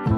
Hello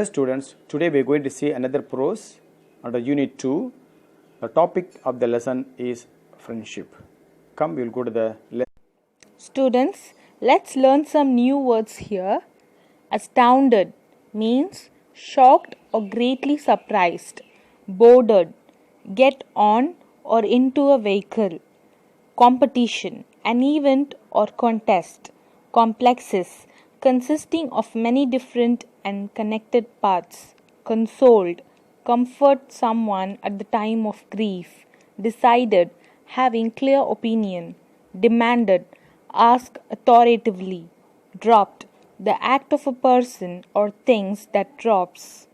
students, today we are going to see another prose under unit 2. The topic of the lesson is friendship. Come, we will go to the lesson. Students, let's learn some new words here. Astounded means shocked or greatly surprised. Boarded, get on or into a vehicle. Competition, an event or contest. Complexes, consisting of many different and connected parts. Consoled, comfort someone at the time of grief. Decided, having clear opinion. Demanded, ask authoritatively. Dropped, the act of a person or things that drops.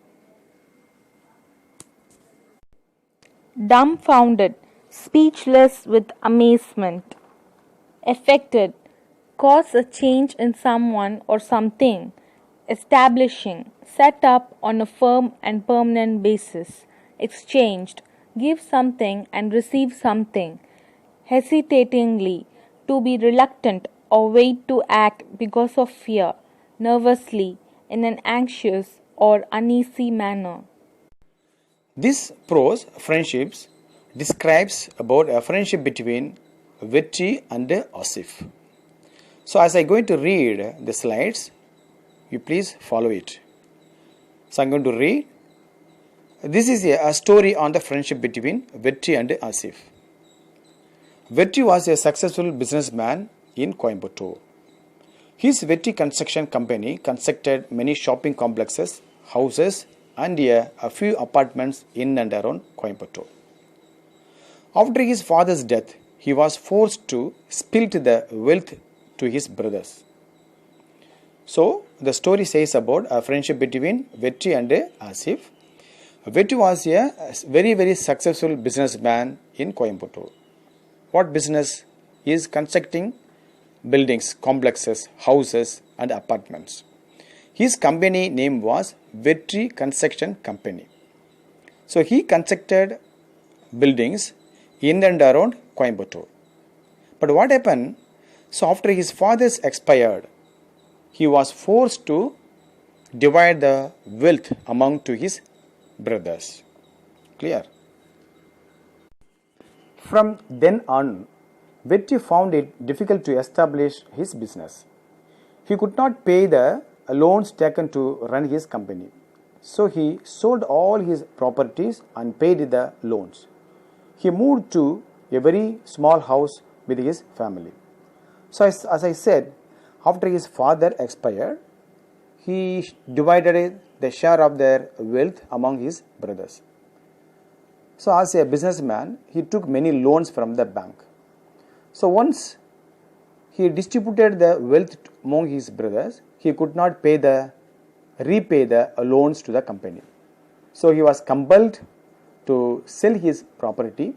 Dumbfounded, speechless with amazement. Affected, cause a change in someone or something. Establishing, set up on a firm and permanent basis. Exchanged, give something and receive something. Hesitatingly, to be reluctant or wait to act because of fear. Nervously, in an anxious or uneasy manner. This prose, friendships, describes about a friendship between Vetri and Asif. So as I am going to read the slides, you please follow it. So I am going to read. This is a story on the friendship between Vetri and Asif. Vetri was a successful businessman in Coimbatore. His Vetri Construction Company constructed many shopping complexes, houses and a few apartments in and around Coimbatore. After his father's death, he was forced to split the wealth to his brothers. So, the story says about a friendship between Vetri and Asif. Vetri was a very successful businessman in Coimbatore. What business? He is constructing buildings, complexes, houses and apartments. His company name was Vetri Construction Company. So, he constructed buildings in and around Coimbatore. But what happened? So, after his father's expired, he was forced to divide the wealth among to his brothers. Clear? From then on, Vetri found it difficult to establish his business. He could not pay the loans taken to run his company. So he sold all his properties and paid the loans. He moved to a very small house with his family. So as I said, after his father expired, he divided the share of their wealth among his brothers. So as a businessman, he took many loans from the bank. So once he distributed the wealth among his brothers, he could not repay the loans to the company. So he was compelled to sell his property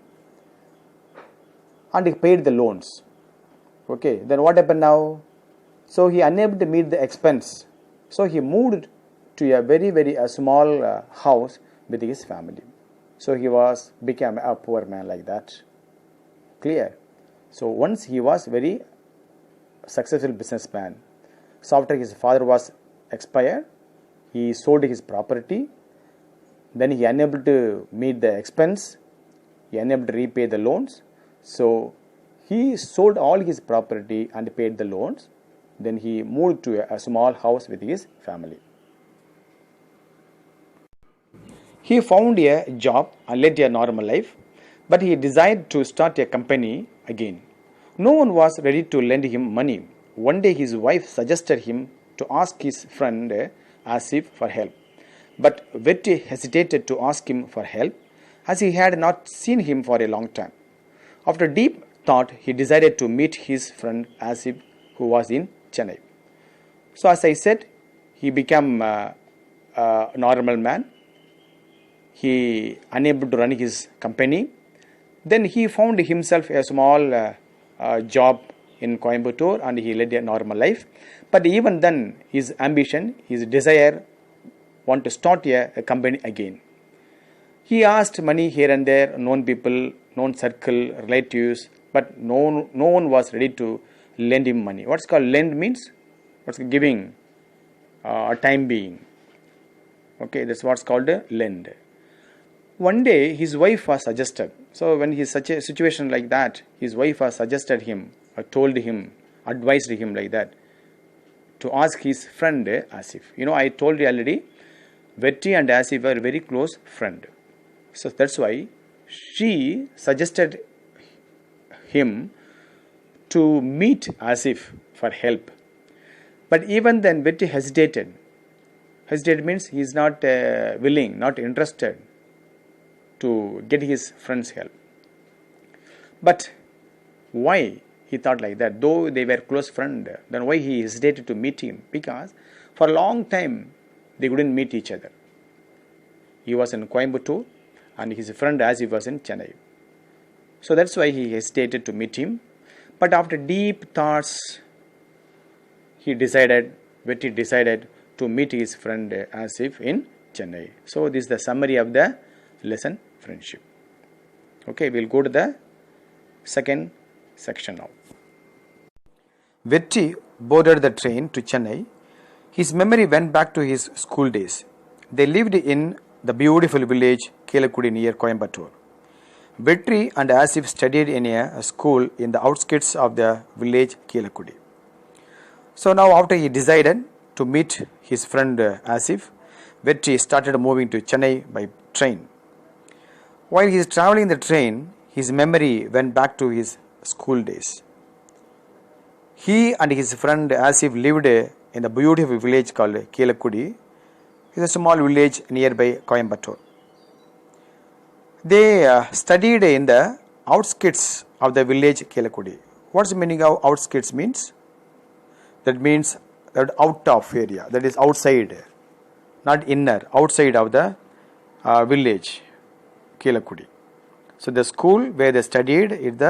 and he paid the loans. Okay, then what happened now? So he unable to meet the expense. So he moved to a very small house with his family. So he became a poor man like that. Clear? So once he was very successful businessman. So after his father was expired, he sold his property. Then he unable to meet the expense. He unable to repay the loans. So he sold all his property and paid the loans. Then he moved to a small house with his family. He found a job and led a normal life, but he decided to start a company again. No one was ready to lend him money. One day his wife suggested him to ask his friend Asif for help. But Vetri hesitated to ask him for help as he had not seen him for a long time. After deep thought, he decided to meet his friend Asif, who was in Chennai. So as I said, he became a normal man. He unable to run his company. Then he found himself a small job in Coimbatore and he led a normal life. But even then, his ambition, his desire, want to start a company again. He asked money here and there, known people, known circle, relatives, but no one was ready to lend him money. What's called lend means? What's giving a time being. Okay, that's what's called a lend. One day his wife was suggested. So when he's such a situation like that, his wife was suggested him, or told him, advised him like that, to ask his friend Asif. You know, I told you already, Vetri and Asif were very close friend. So that's why she suggested him to meet Asif for help. But even then Vetri hesitated. Hesitate means he is not willing, not interested to get his friend's help. But why he thought like that? Though they were close friends, then why he hesitated to meet him? Because for a long time they couldn't meet each other. He was in Coimbatore and his friend Asif was in Chennai. So that's why he hesitated to meet him. But after deep thoughts, Vetri decided to meet his friend Asif in Chennai. So this is the summary of the lesson friendship. Okay, we'll go to the second section now. Vetri boarded the train to Chennai. His memory went back to his school days. They lived in the beautiful village Kelakudi near Coimbatore. Vetri and Asif studied in a school in the outskirts of the village Kelakudi. So now after he decided to meet his friend Asif, Vetri started moving to Chennai by train. While he is traveling the train, his memory went back to his school days. He and his friend Asif lived in the beautiful village called Kelakudi. It's a small village nearby Coimbatore. They studied in the outskirts of the village Kelakudi. What's the meaning of outskirts means? That means that out of area, that is outside, not inner, outside of the village Kelakudi. So the school where they studied is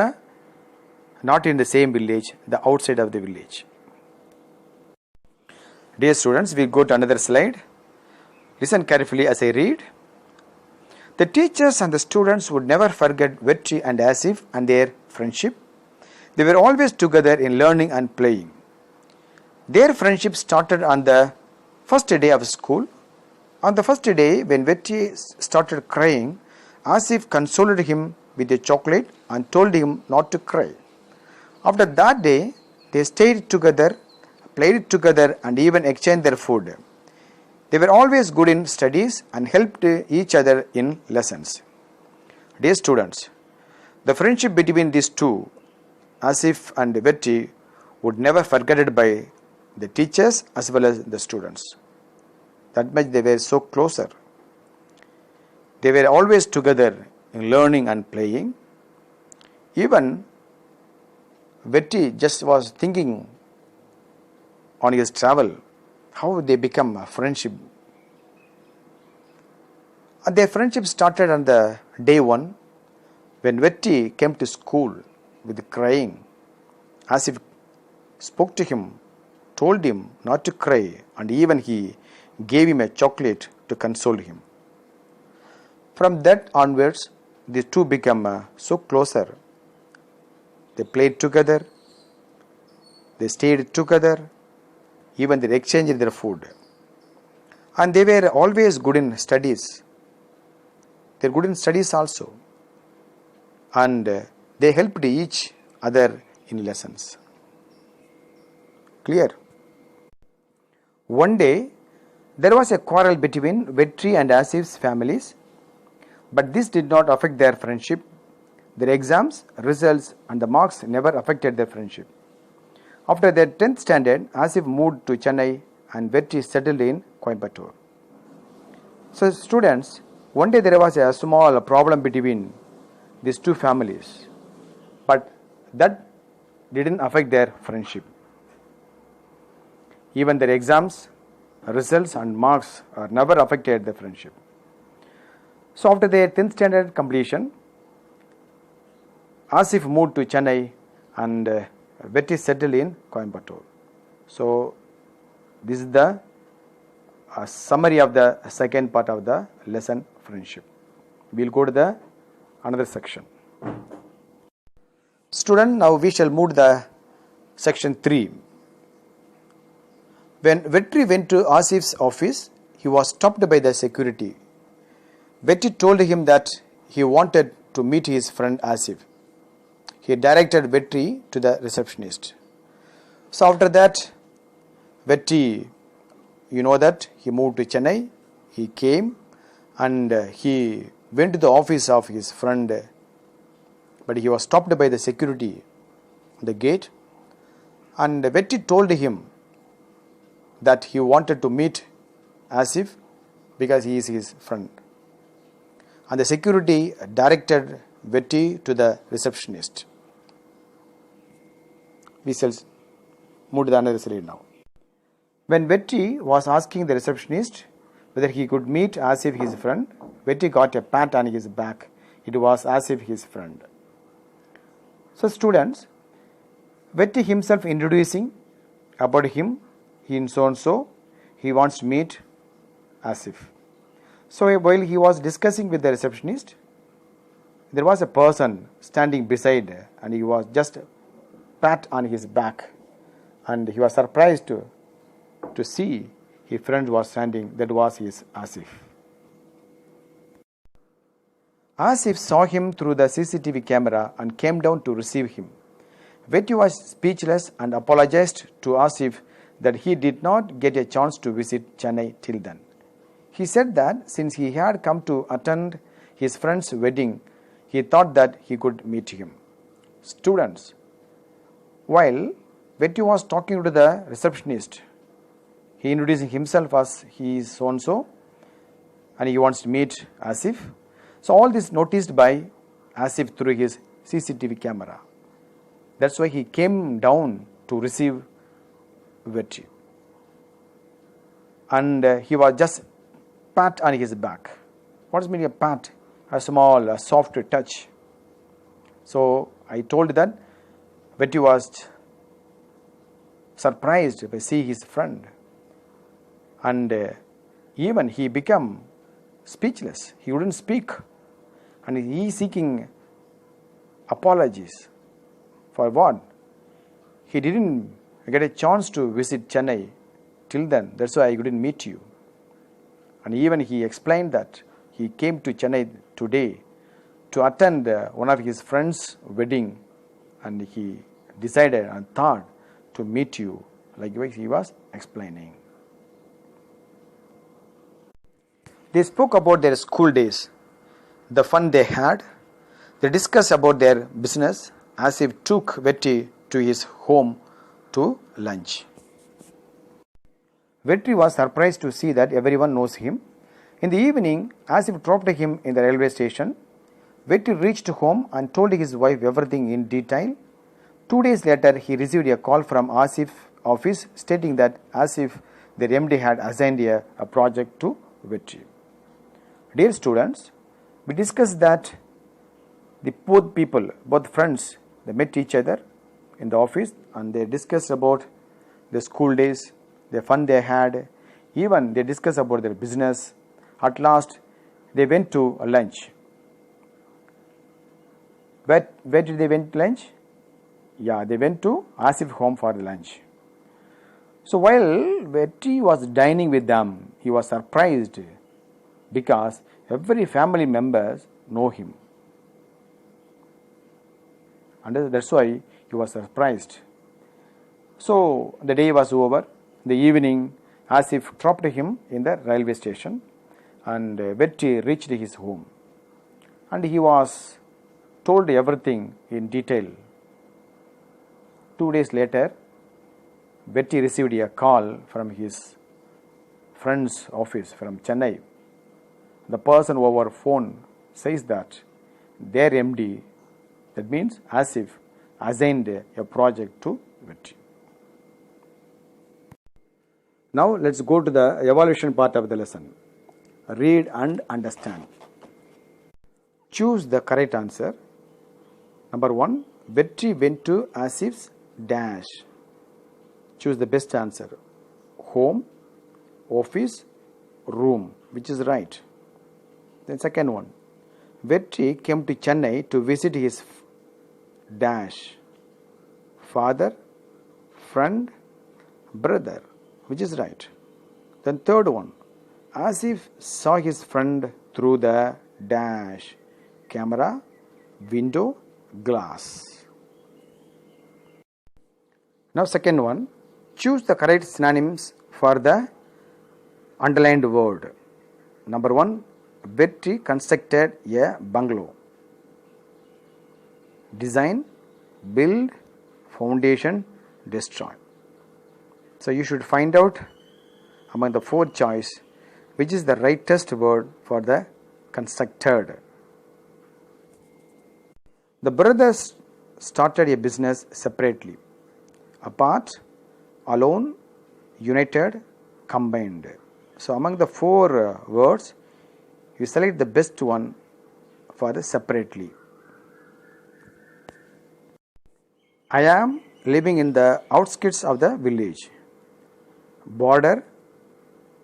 not in the same village, the outside of the village. Dear students, we go to another slide. Listen carefully as I read. The teachers and the students would never forget Vetri and Asif and their friendship. They were always together in learning and playing. Their friendship started on the first day of school. On the first day, when Vetri started crying, Asif consoled him with a chocolate and told him not to cry. After that day, they stayed together, played together, and even exchanged their food. They were always good in studies and helped each other in lessons. Dear students, the friendship between these two, Asif and Vetri, would never forgotten by the teachers as well as the students. That much they were so closer. They were always together in learning and playing. Even Vetri just was thinking on his travel how they become a friendship. And their friendship started on the day one when Vetri came to school with crying. Asif spoke to him, told him not to cry, and even he gave him a chocolate to console him. From that onwards, the two became so closer. They played together, they stayed together, even they exchanged their food. And they were always good in studies. They were good in studies also. And they helped each other in lessons. Clear? One day, there was a quarrel between Vetri and Asif's families, but this did not affect their friendship. Their exams, results, and the marks never affected their friendship. After their 10th standard, Asif moved to Chennai and Vetri settled in Coimbatore. So students, one day there was a small problem between these two families, but that didn't affect their friendship. Even their exams, results, and marks never affected their friendship. So after their 10th standard completion, Asif moved to Chennai and Betty settled in Coimbatore. So this is the summary of the second part of the lesson friendship. We will go to the another section. Student, now we shall move to the section 3. When Vetri went to Asif's office, he was stopped by the security. Betty told him that he wanted to meet his friend Asif. He directed Vetri to the receptionist. So after that, Vetri, you know that he moved to Chennai. He came and he went to the office of his friend, but he was stopped by the security at the gate. And Vetri told him that he wanted to meet Asif because he is his friend. And the security directed Vetri to the receptionist. We shall move to the another slide now. When Vetri was asking the receptionist whether he could meet Asif, his friend, Vetri got a pat on his back. It was Asif, his friend. So students, Vetri himself introducing about him, he in so and so, he wants to meet Asif. So while he was discussing with the receptionist, there was a person standing beside and he was just pat on his back, and he was surprised to see his friend was standing. That was his Asif. Asif saw him through the CCTV camera and came down to receive him. Vetri was speechless and apologized to Asif that he did not get a chance to visit Chennai till then. He said that since he had come to attend his friend's wedding, he thought that he could meet him. Students, while Vetri was talking to the receptionist, he introducing himself as he is so and so, and he wants to meet Asif. So all this noticed by Asif through his CCTV camera. That's why he came down to receive Vetri. And he was just pat on his back. What does mean a pat? A small, a soft touch. So I told that Vetri was surprised by seeing his friend, and even he became speechless. He wouldn't speak, and he seeking apologies for what? He didn't get a chance to visit Chennai till then. That's why I couldn't meet you. And even he explained that he came to Chennai today to attend one of his friend's wedding, and he decided and thought to meet you, like he was explaining. They spoke about their school days, the fun they had. They discussed about their business. Asif took Vetri to his home to lunch. Vetri was surprised to see that everyone knows him. In the evening, Asif dropped him in the railway station. Vetri reached home and told his wife everything in detail. 2 days later, he received a call from Asif's office stating that Asif, their MD, had assigned a project to Vetri. Dear students, we discussed that both friends, they met each other in the office and they discussed about the school days, the fun they had. Even they discussed about their business. At last, they went to a lunch. Where did they went to lunch? Yeah, they went to Asif's home for lunch. So while Vetri was dining with them, he was surprised because every family members know him. And that's why he was surprised. So the day was over. In the evening, Asif dropped him in the railway station, and Vetri reached his home. And he was told everything in detail. 2 days later, Vetri received a call from his friend's office from Chennai. The person over phone says that their MD, that means Asif, assigned a project to Vetri. Now let's go to the evaluation part of the lesson. Read and understand. Choose the correct answer. Number 1. Vetri went to Asif's dash. Choose the best answer. Home, office, room. Which is right? Then second one. Vetri came to Chennai to visit his dash. Father, friend, brother. Which is right? Then third one. Asif saw his friend through the dash. Camera, window, glass. Now second one. Choose the correct synonyms for the underlined word. Number 1. Vetri constructed a bungalow. Design, build, foundation, destroy. So you should find out among the 4 choice which is the rightest word for the constructed. The brothers started a business separately. Apart, alone, united, combined. So among the 4 words, you select the best one for the separately. I am living in the outskirts of the village. Border,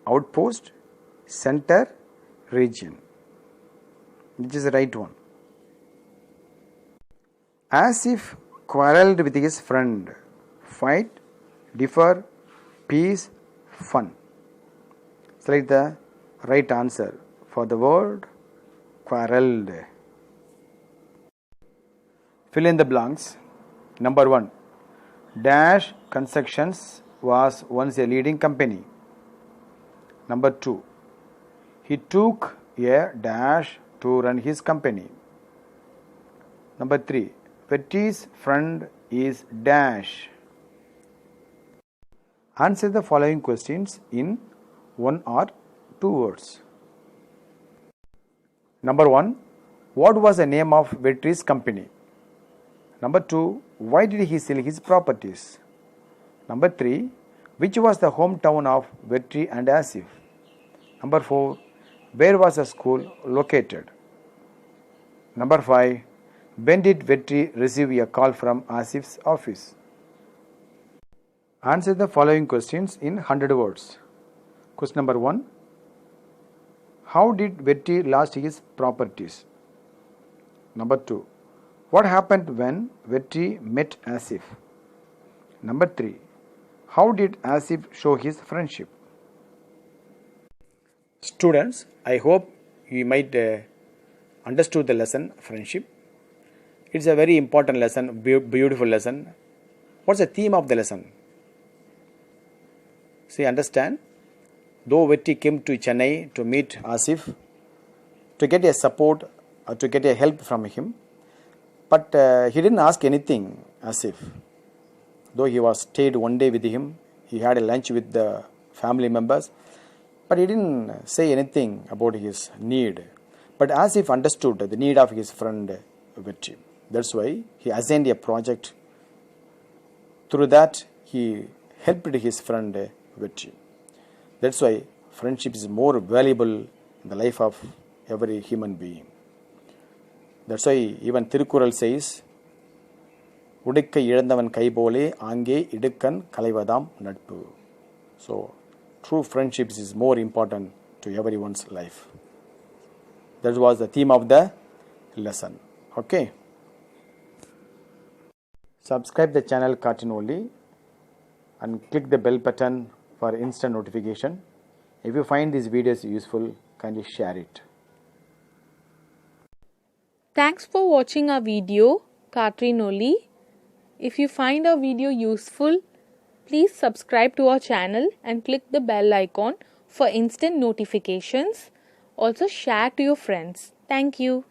outpost, center, region. Which is the right one? Asif quarreled with his friend. Fight, differ, peace, fun. Select the right answer for the word quarreled. Fill in the blanks. Number 1. Dash Constructions was once a leading company. Number 2. He took a dash to run his company. Number 3. Vetri's friend is dash. Answer the following questions in 1 or 2 words. Number 1. What was the name of Vetri's company? Number 2. Why did he sell his properties? Number 3. Which was the hometown of Vetri and Asif? Number 4. Where was the school located? Number 5. When did Vetri receive a call from Asif's office? Answer the following questions in 100 words. Question number 1. How did Vetri lost his properties? Number 2. What happened when Vetri met Asif? Number 3. How did Asif show his friendship? Students, I hope you might understood the lesson friendship. It's a very important lesson, beautiful lesson. What's the theme of the lesson? See, understand? Though Vetri came to Chennai to meet Asif, to get a support or to get a help from him, but he didn't ask anything, Asif. Though he was stayed one day with him, he had a lunch with the family members, but he didn't say anything about his need. But Asif understood the need of his friend Vetri. That's why he assigned a project. Through that, he helped his friend Vetri. That's why friendship is more valuable in the life of every human being. That's why even Thirukural says, உடுக்கை இழந்தவன் கைபோலே ஆங்கே இடுக்கன் களைவதாம் நட்பு. So, true friendships is more important to everyone's life. That was the theme of the lesson. Okay. Subscribe the channel Cartoon Only and click the bell button for instant notification. If you find these videos useful, kindly share it. Thanks for watching our video, Katrinoli. If you find our video useful, please subscribe to our channel and click the bell icon for instant notifications. Also share to your friends. Thank you.